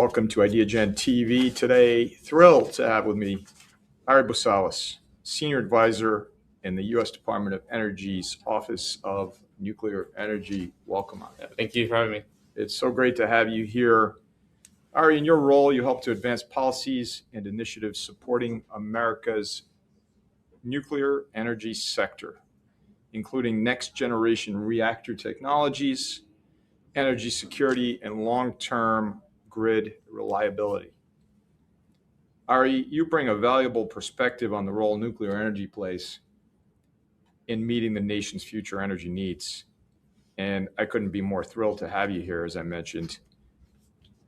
welcome to IdeaGen TV. Today, thrilled to have with me Ari Boosalis, Senior Advisor in the U.S. Department of Energy's Office of Nuclear Energy. Welcome, Ari. Thank you for having me. It's so great to have you here. Ari, in your role, you help to advance policies and initiatives supporting America's nuclear energy sector, including next-generation reactor technologies, energy security, and long-term grid reliability. Ari, you bring a valuable perspective on the role nuclear energy plays in meeting the nation's future energy needs. And I couldn't be more thrilled to have you here, as I mentioned.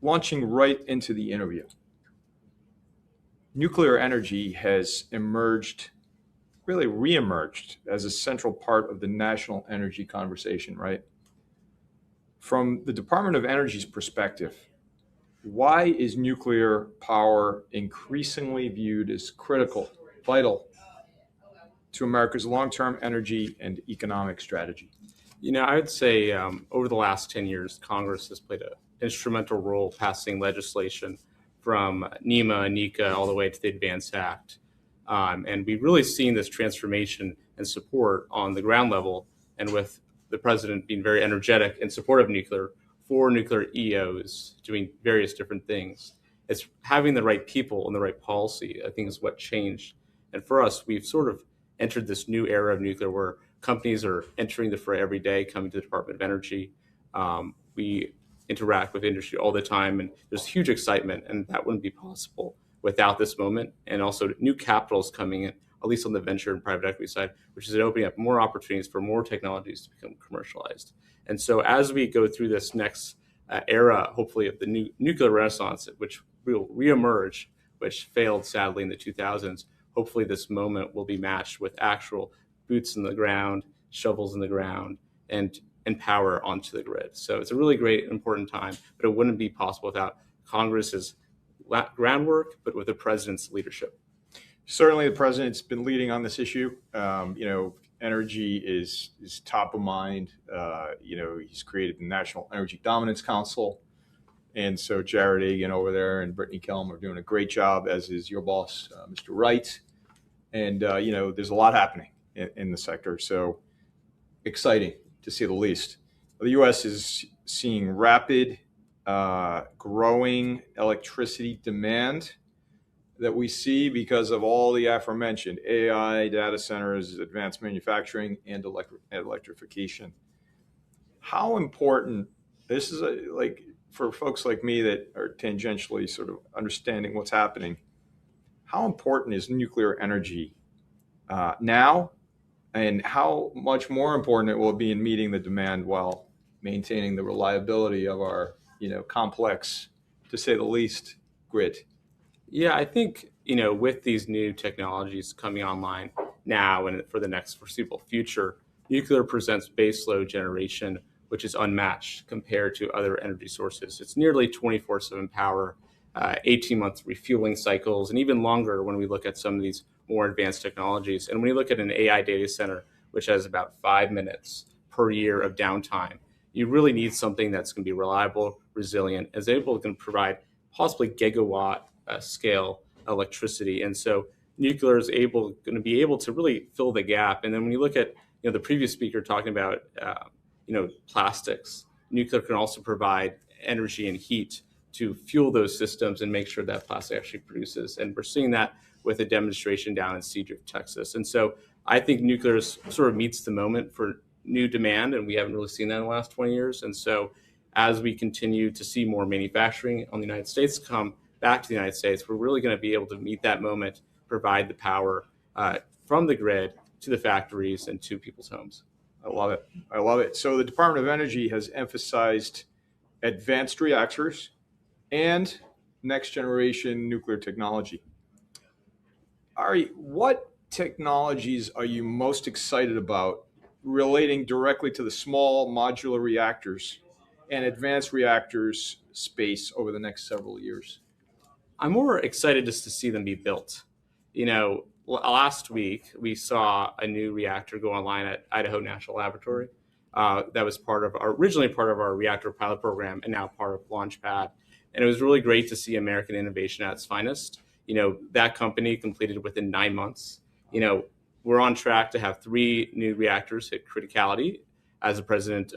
Launching right into the interview, nuclear energy has emerged, really reemerged, as a central part of the national energy conversation, right? From the Department of Energy's perspective, why is nuclear power increasingly viewed as critical, vital to America's long-term energy and economic strategy? I would say over the last 10 years, Congress has played an instrumental role passing legislation from NEMA and NECA all the way to the Advance Act. And we've really seen this transformation and support on the ground level, and with the president being very energetic in support of nuclear, for nuclear EOs doing various different things. It's having the right people and the right policy, I think, is what changed. And for us, we've sort of entered this new era of nuclear where companies are entering the fray every day, coming to the Department of Energy. We interact with industry all the time, and there's huge excitement, and that wouldn't be possible without this moment. And also new capital is coming in, at least on the venture and private equity side, which is opening up more opportunities for more technologies to become commercialized. And so as we go through this next era, hopefully, of the new nuclear renaissance, which will reemerge, which failed sadly in the 2000s, hopefully this moment will be matched with actual boots in the ground, shovels in the ground, and power onto the grid. So it's a really great, important time, but it wouldn't be possible without Congress's groundwork, but with the president's leadership. Certainly, the president's been leading on this issue. Energy is top of mind. He's created the National Energy Dominance Council. And so Jared Agan over there and Brittany Kelm are doing a great job, as is your boss, Mr. Wright. And, there's a lot happening in the sector. So exciting, to say the least. The U.S. is seeing rapid growing electricity demand that we see because of all the aforementioned AI, data centers, advanced manufacturing, and electrification. How important, this is for folks like me that are tangentially sort of understanding what's happening, how important is nuclear energy now, and how much more important it will be in meeting the demand while maintaining the reliability of our, complex, to say the least, grid? Yeah, I think, with these new technologies coming online now and for the next foreseeable future, nuclear presents baseload generation, which is unmatched compared to other energy sources. It's nearly 24/7 power, 18-month refueling cycles, and even longer when we look at some of these more advanced technologies. And when you look at an AI data center, which has about 5 minutes per year of downtime, you really need something that's going to be reliable, resilient, is able to provide possibly gigawatt scale electricity. And so nuclear is going to be able to really fill the gap. And then when you look at the previous speaker talking about plastics, nuclear can also provide energy and heat to fuel those systems and make sure that plastic actually produces. And we're seeing that with a demonstration down in Seadrift, Texas. And so I think nuclear sort of meets the moment for new demand, and we haven't really seen that in the last 20 years. And so as we continue to see more manufacturing on the United States come back to the United States, we're really going to be able to meet that moment, provide the power from the grid to the factories and to people's homes. I love it. I love it. So the Department of Energy has emphasized advanced reactors and next generation nuclear technology. Ari, what technologies are you most excited about relating directly to the small modular reactors and advanced reactors space over the next several years? I'm more excited just to see them be built. Last week we saw a new reactor go online at Idaho National Laboratory. That was originally part of our reactor pilot program and now part of Launchpad. And it was really great to see American innovation at its finest. That company completed within 9 months. We're on track to have 3 new reactors hit criticality, as the president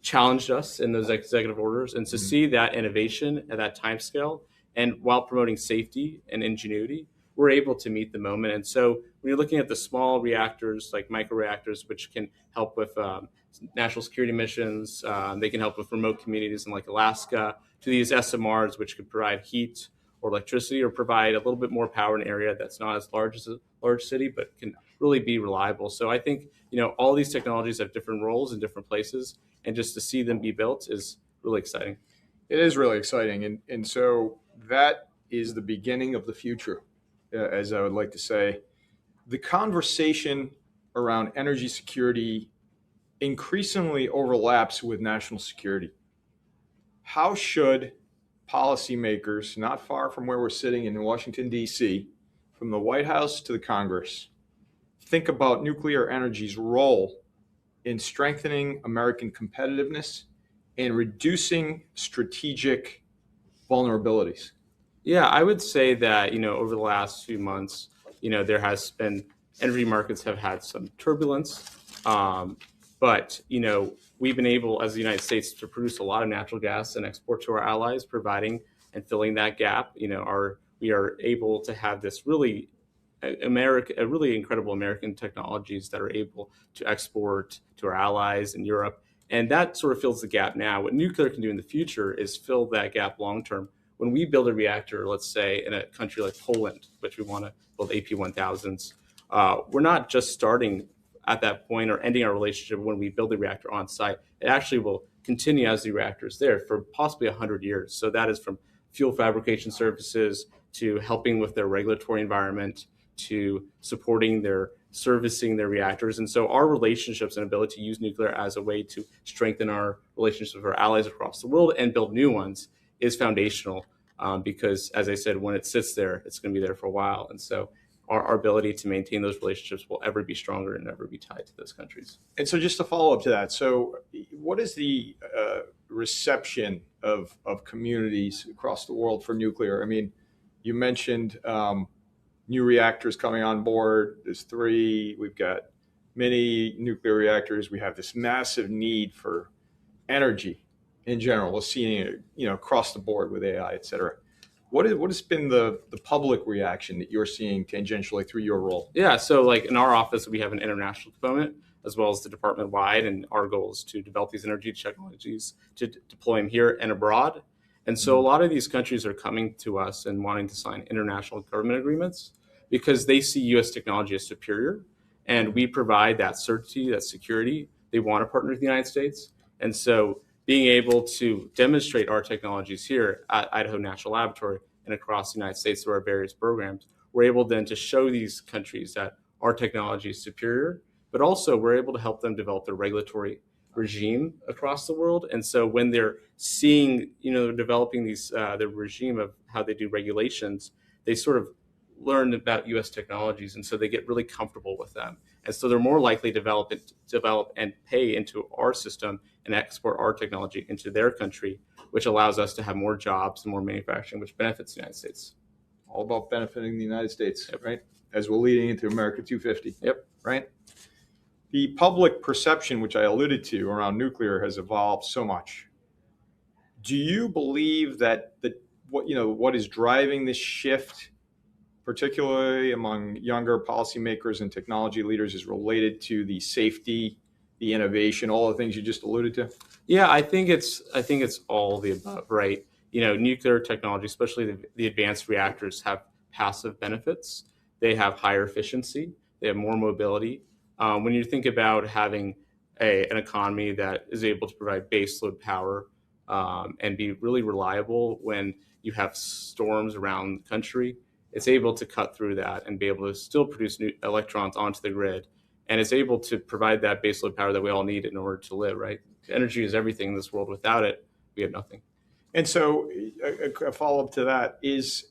challenged us in those executive orders. And to see that innovation at that time scale, and while promoting safety and ingenuity, we're able to meet the moment. And so when you're looking at the small reactors like microreactors, which can help with national security missions, they can help with remote communities in like Alaska, to these SMRs, which could provide heat or electricity, or provide a little bit more power in an area that's not as large as a large city, but can really be reliable. So I think, all these technologies have different roles in different places, and just to see them be built is really exciting. It is really exciting. And so that is the beginning of the future, as I would like to say. The conversation around energy security increasingly overlaps with national security. How should policymakers, not far from where we're sitting in Washington, D.C., from the White House to the Congress, think about nuclear energy's role in strengthening American competitiveness and reducing strategic vulnerabilities? Yeah, I would say that, over the last few months, there has been, energy markets have had some turbulence. But, we've been able, as the United States, to produce a lot of natural gas and export to our allies, providing and filling that gap. We are able to have this really really incredible American technologies that are able to export to our allies in Europe. And that sort of fills the gap now. What nuclear can do in the future is fill that gap long term. When we build a reactor, let's say in a country like Poland, which we want to build AP1000s, we're not just starting at that point or ending our relationship when we build the reactor on site. It actually will continue as the reactor is there for possibly 100 years. So that is from fuel fabrication services to helping with their regulatory environment to supporting their servicing their reactors. And so our relationships and ability to use nuclear as a way to strengthen our relationships with our allies across the world and build new ones is foundational, because, as I said, when it sits there, it's going to be there for a while. And so our ability to maintain those relationships will ever be stronger and never be tied to those countries. And so just to follow up to that, so what is the reception of communities across the world for nuclear? I mean, you mentioned new reactors coming on board. There's 3. We've got many nuclear reactors. We have this massive need for energy in general. We're seeing it, across the board with AI, et cetera. What has been the public reaction that you're seeing tangentially through your role? Yeah, so like in our office, we have an international component as well as the department wide, and our goal is to develop these energy technologies to deploy them here and abroad. And so a lot of these countries are coming to us and wanting to sign international government agreements because they see U.S. technology as superior, and we provide that certainty, that security. They want to partner with the United States. And so being able to demonstrate our technologies here at Idaho National Laboratory and across the United States through our various programs, we're able then to show these countries that our technology is superior, but also we're able to help them develop their regulatory regime across the world. And so when they're seeing, developing these the regime of how they do regulations, they sort of learn about U.S. technologies, and so they get really comfortable with them. And so they're more likely to develop and pay into our system and export our technology into their country, which allows us to have more jobs and more manufacturing, which benefits the United States. All about benefiting the United States, right? As we're leading into America 250. Yep. Right? The public perception, which I alluded to around nuclear, has evolved so much. Do you believe that what is driving this shift, particularly among younger policymakers and technology leaders, is related to the safety, the innovation, all the things you just alluded to? Yeah, I think it's all the above, right? Nuclear technology, especially the advanced reactors, have passive benefits. They have higher efficiency. They have more mobility. When you think about having an economy that is able to provide baseload power and be really reliable when you have storms around the country, it's able to cut through that and be able to still produce new electrons onto the grid. And it's able to provide that baseload power that we all need in order to live, right? Energy is everything in this world. Without it, we have nothing. And so a follow-up to that is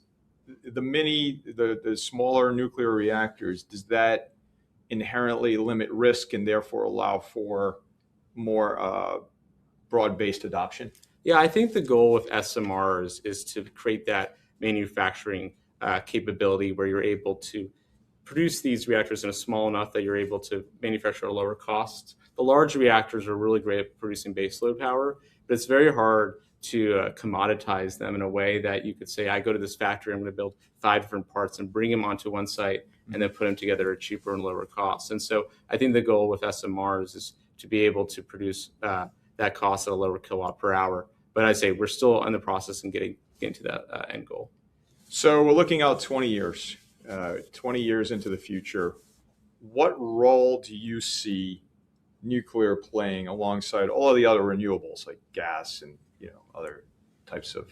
the smaller nuclear reactors, does that inherently limit risk and therefore allow for more broad-based adoption? Yeah, I think the goal with SMRs is to create that manufacturing capability where you're able to produce these reactors in a small enough that you're able to manufacture at a lower cost. The large reactors are really great at producing baseload power, but it's very hard to commoditize them in a way that you could say, I go to this factory, I'm going to build 5 different parts and bring them onto one site and then put them together at cheaper and lower costs. And so I think the goal with SMRs is to be able to produce that cost at a lower kilowatt per hour. But I say we're still in the process and getting to that end goal. So we're looking out 20 years, 20 years into the future. What role do you see nuclear playing alongside all of the other renewables like gas and other types of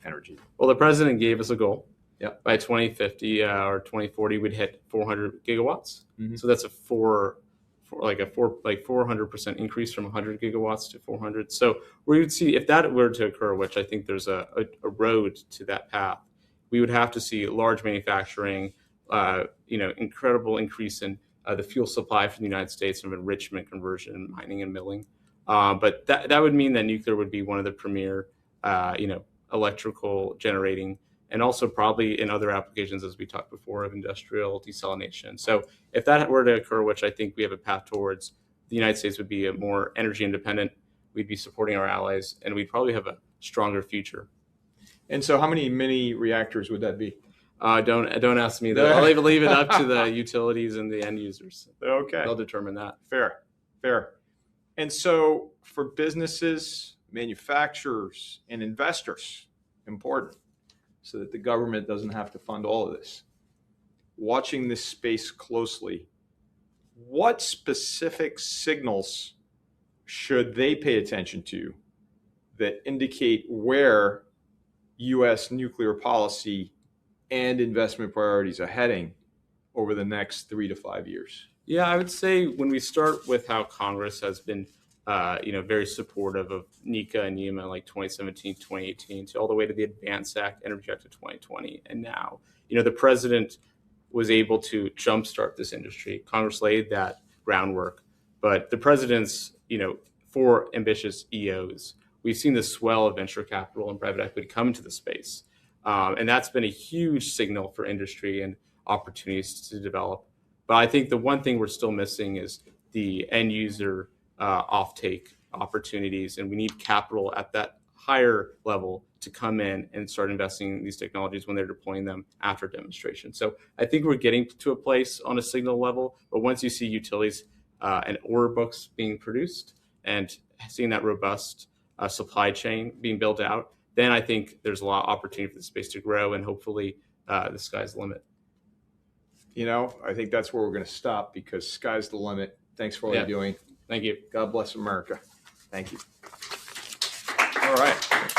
energy? Well, the president gave us a goal. Yep. By 2050 or 2040, we'd hit 400 gigawatts. Mm-hmm. So that's a 400% increase from 100 gigawatts to 400. So we would see, if that were to occur, which I think there's a road to that path, we would have to see large manufacturing, incredible increase in the fuel supply for the United States from enrichment, conversion, mining, and milling. But that would mean that nuclear would be one of the premier, electrical generating, and also probably in other applications, as we talked before, of industrial desalination. So if that were to occur, which I think we have a path towards, the United States would be a more energy independent. We'd be supporting our allies, and we'd probably have a stronger future. And so how many mini reactors would that be? Don't ask me that. I'll leave it up to the utilities and the end users. Okay. They'll determine that. Fair. And so for businesses, manufacturers, and investors, important, so that the government doesn't have to fund all of this. Watching this space closely, what specific signals should they pay attention to that indicate where U.S. nuclear policy and investment priorities are heading over the next 3 to 5 years? Yeah, I would say when we start with how Congress has been very supportive of NECA and NEMA like 2017, 2018, to all the way to the Advance Act, Energy Act of 2020. And now, the president was able to jumpstart this industry. Congress laid that groundwork. But the president's, 4 ambitious EOs, we've seen the swell of venture capital and private equity come into the space. And that's been a huge signal for industry and opportunities to develop. But I think the one thing we're still missing is the end user offtake opportunities, and we need capital at that higher level to come in and start investing in these technologies when they're deploying them after demonstration. So I think we're getting to a place on a signal level, but once you see utilities and order books being produced and seeing that robust supply chain being built out, then I think there's a lot of opportunity for the space to grow, and hopefully the sky's the limit. I think that's where we're going to stop, because sky's the limit. Thanks for all you're doing. Thank you. God bless America. Thank you. All right.